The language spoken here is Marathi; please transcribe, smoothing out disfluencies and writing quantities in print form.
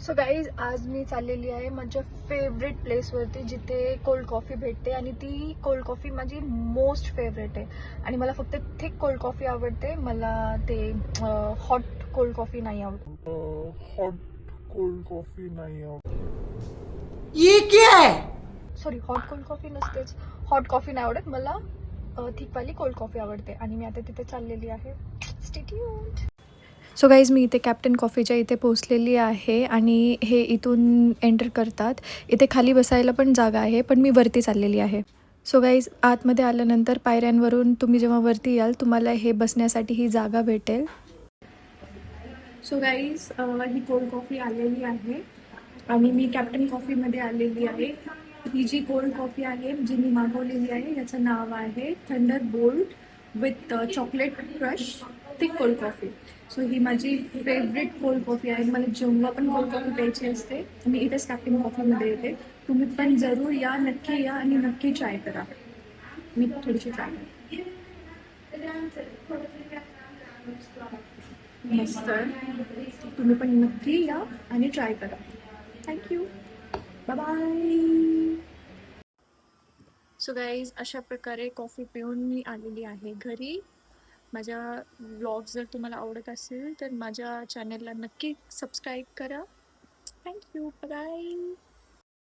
सो गाईज, आज मी चाललेली आहे माझ्या फेवरेट प्लेसवरती जिथे कोल्ड कॉफी भेटते आणि ती कोल्ड कॉफी माझी मोस्ट फेवरेट आहे. आणि मला फक्त थिक कोल्ड कॉफी आवडते, मला ते हॉट कोल्ड कॉफी नाही आवडत. ये क्या है? सॉरी, हॉट कोल्ड कॉफी नसतेच, हॉट कॉफी नाही आवडत मला, थिकवाली कोल्ड कॉफी आवडते. आणि मी आता तिथे चाललेली आहे. Stay tuned. सो गाईज, मी इथे कॅप्टन कॉफीच्या इथे पोहोचलेली आहे आणि हे इथून एंटर करतात. इथे खाली बसायला पण जागा आहे, पण मी वरती चाललेली आहे. सो गाईज, आतमध्ये आल्यानंतर पायऱ्यांवरून तुम्ही जेव्हा वरती याल तुम्हाला हे बसण्यासाठी ही जागा भेटेल. सो गाईज, ही कोल्ड कॉफी आलेली आहे आणि मी कॅप्टन कॉफीमध्ये आलेली आहे. ही जी कोल्ड कॉफी आहे जी मी मागवलेली आहे याचं नाव आहे thunderbolt with chocolate crush thick cold coffee. So ही माझी फेवरेट कोल्ड कॉफी आहे. मला जेव्हा पण कोल्ड कॉफी प्यायची असते मी इथेच कॅप्टन कॉफीमध्ये येते. तुम्ही पण जरूर या, नक्की या आणि नक्की ट्राय करा. मी थोडीशी ट्राय करते. मस्त, तुम्ही पण नक्की या आणि ट्राय करा. Thank you, bye bye. So guys, अशा प्रकारे कॉफी पिऊन मी आलेली आहे घरी. माझ्या व्लॉग जर तुम्हाला आवडत असेल तर माझ्या चॅनलला नक्की सबस्क्राईब करा. Thank you, bye bye.